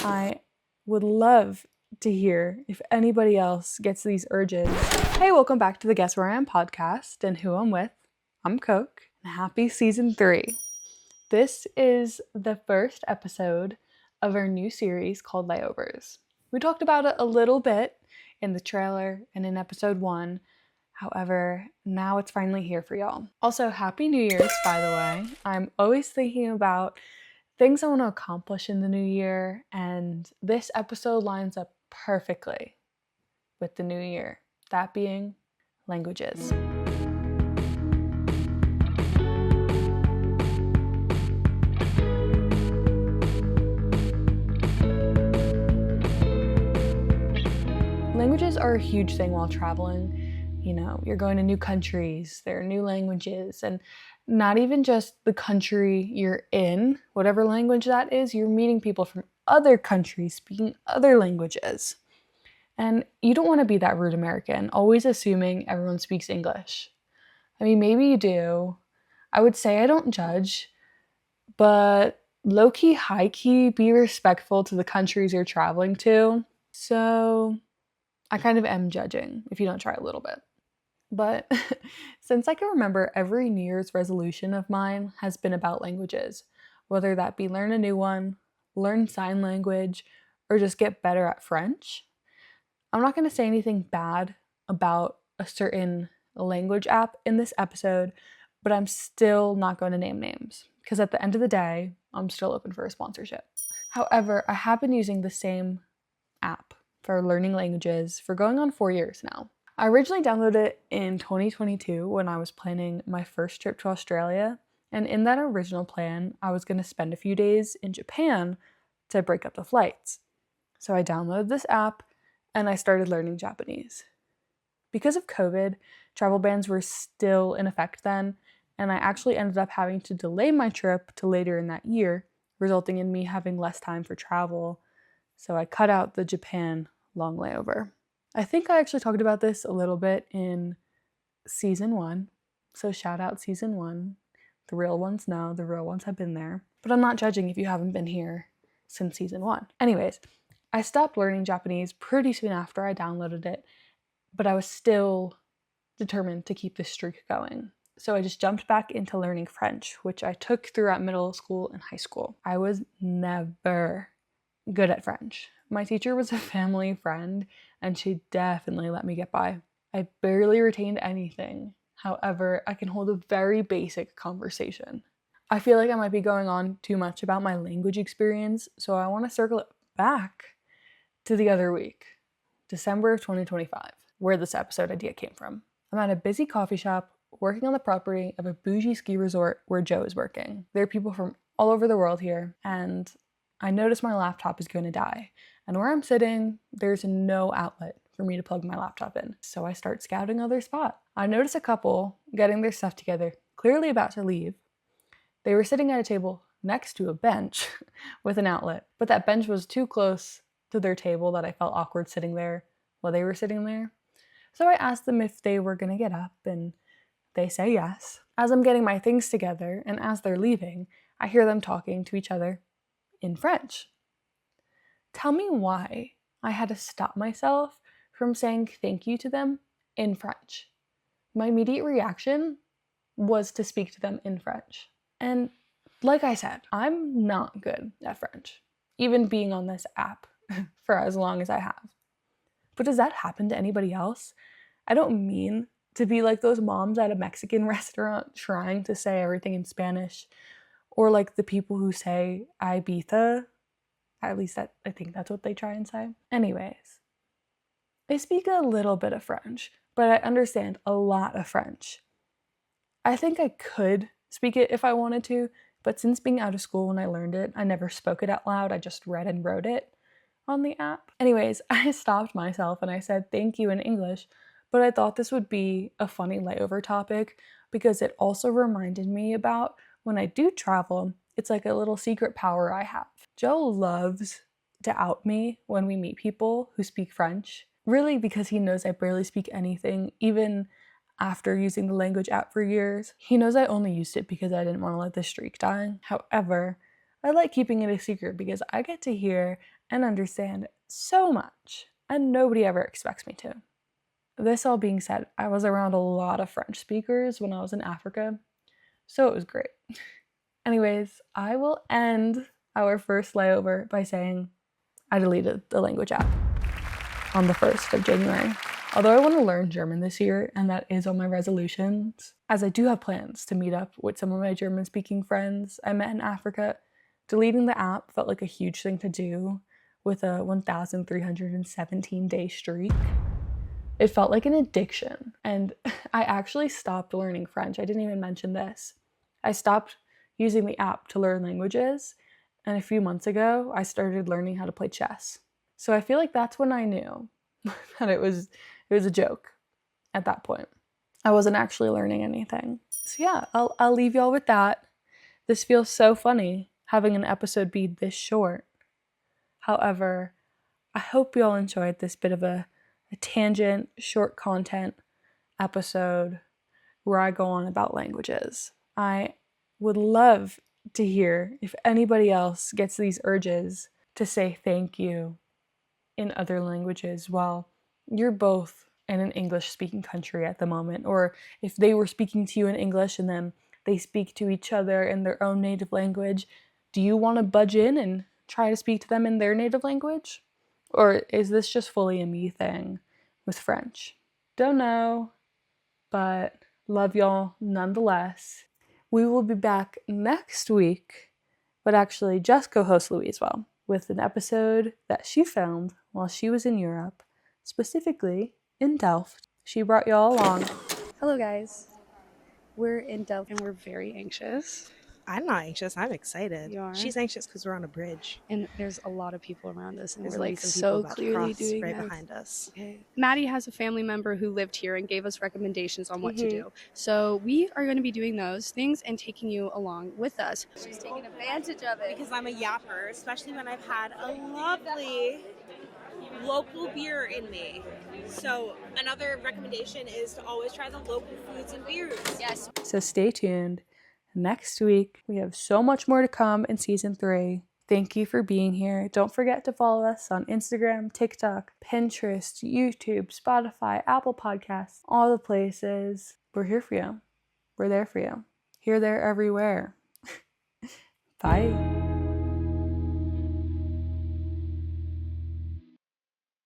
I would love to hear if anybody else gets these urges. Hey, welcome back to the Guess Where I Am podcast and who I'm with. I'm Coke, and happy season 3. This is the first episode of our new series called Layovers. We talked about it a little bit in the trailer and in episode 1. However, now it's finally here for y'all. Also, Happy New Year's, by the way. I'm always thinking about things I want to accomplish in the new year, and this episode lines up perfectly with the new year. That being languages. Languages are a huge thing while traveling. You know, you're going to new countries, there are new languages, and not even just the country you're in, whatever language that is, you're meeting people from other countries speaking other languages. And you don't want to be that rude American, always assuming everyone speaks English. I mean, maybe you do. I would say I don't judge, but low-key, high-key, be respectful to the countries you're traveling to. So I kind of am judging if you don't try a little bit. But since I can remember, every New Year's resolution of mine has been about languages, whether that be learn a new one, learn sign language, or just get better at French. I'm not going to say anything bad about a certain language app in this episode, but I'm still not going to name names because at the end of the day, I'm still open for a sponsorship. However, I have been using the same app for learning languages for going on 4 years now. I originally downloaded it in 2022 when I was planning my first trip to Australia, and in that original plan, I was going to spend a few days in Japan to break up the flights. So I downloaded this app and I started learning Japanese. Because of COVID, travel bans were still in effect then, and I actually ended up having to delay my trip to later in that year, resulting in me having less time for travel. So I cut out the Japan long layover. I think I actually talked about this a little bit in season 1. So shout out season 1. The real ones know, the real ones have been there. But I'm not judging if you haven't been here since season 1. Anyways, I stopped learning Japanese pretty soon after I downloaded it, but I was still determined to keep this streak going. So I just jumped back into learning French, which I took throughout middle school and high school. I was never good at French. My teacher was a family friend, and she definitely let me get by. I barely retained anything. However, I can hold a very basic conversation. I feel like I might be going on too much about my language experience, so I want to circle it back to the other week, December of 2025, where this episode idea came from. I'm at a busy coffee shop working on the property of a bougie ski resort where Joe is working. There are people from all over the world here, and I notice my laptop is going to die. And where I'm sitting, there's no outlet for me to plug my laptop in. So I start scouting other spots. I notice a couple getting their stuff together, clearly about to leave. They were sitting at a table next to a bench with an outlet, but that bench was too close to their table that I felt awkward sitting there while they were sitting there. So I asked them if they were going to get up, and they say yes. As I'm getting my things together, and as they're leaving, I hear them talking to each other in French. Tell me why I had to stop myself from saying thank you to them in French. My immediate reaction was to speak to them in French. And like I said, I'm not good at French, even being on this app for as long as I have. But does that happen to anybody else? I don't mean to be like those moms at a Mexican restaurant trying to say everything in Spanish, or like the people who say Ibiza. At least I think that's what they try and say. Anyways, I speak a little bit of French, but I understand a lot of French. I think I could speak it if I wanted to, but since being out of school when I learned it, I never spoke it out loud. I just read and wrote it on the app. Anyways, I stopped myself and I said thank you in English, but I thought this would be a funny layover topic because it also reminded me about when I do travel, it's like a little secret power I have. Joe loves to out me when we meet people who speak French, really because he knows I barely speak anything, even after using the language app for years. He knows I only used it because I didn't want to let the streak die. However, I like keeping it a secret because I get to hear and understand so much, and nobody ever expects me to. This all being said, I was around a lot of French speakers when I was in Africa, so it was great. Anyways, I will end our first layover by saying I deleted the language app on the 1st of January. Although I want to learn German this year, and that is on my resolutions, as I do have plans to meet up with some of my German-speaking friends I met in Africa, deleting the app felt like a huge thing to do with a 1,317-day streak. It felt like an addiction, and I actually stopped learning French. I didn't even mention this. I stopped using the app to learn languages, and a few months ago, I started learning how to play chess. So I feel like that's when I knew that it was a joke at that point. I wasn't actually learning anything. So yeah, I'll leave y'all with that. This feels so funny, having an episode be this short. However, I hope y'all enjoyed this bit of a tangent, short content episode where I go on about languages. I would love to hear if anybody else gets these urges to say thank you in other languages while you're both in an English-speaking country at the moment, or if they were speaking to you in English and then they speak to each other in their own native language. Do you want to budge in and try to speak to them in their native language? Or is this just fully a me thing with French? Don't know, but love y'all nonetheless. We will be back next week, but actually just co-host Louise well, with an episode that she filmed while she was in Europe, specifically in Delft. She brought y'all along. Hello guys, we're in Delft and we're very anxious. I'm not anxious. I'm excited. You are? She's anxious because we're on a bridge. And there's a lot of people around us and There's we're like some so people about to clearly cross doing right this. behind us. Okay. Maddie has a family member who lived here and gave us recommendations on what to do. So we are going to be doing those things and taking you along with us. She's taking advantage of it. Because I'm a yapper, especially when I've had a lovely local beer in me. So another recommendation is to always try the local foods and beers. Yes. So stay tuned. Next week, we have so much more to come in season 3. Thank you for being here. Don't forget to follow us on Instagram, TikTok, Pinterest, YouTube, Spotify, Apple Podcasts, all the places. We're here for you. We're there for you. Here, there, everywhere. Bye.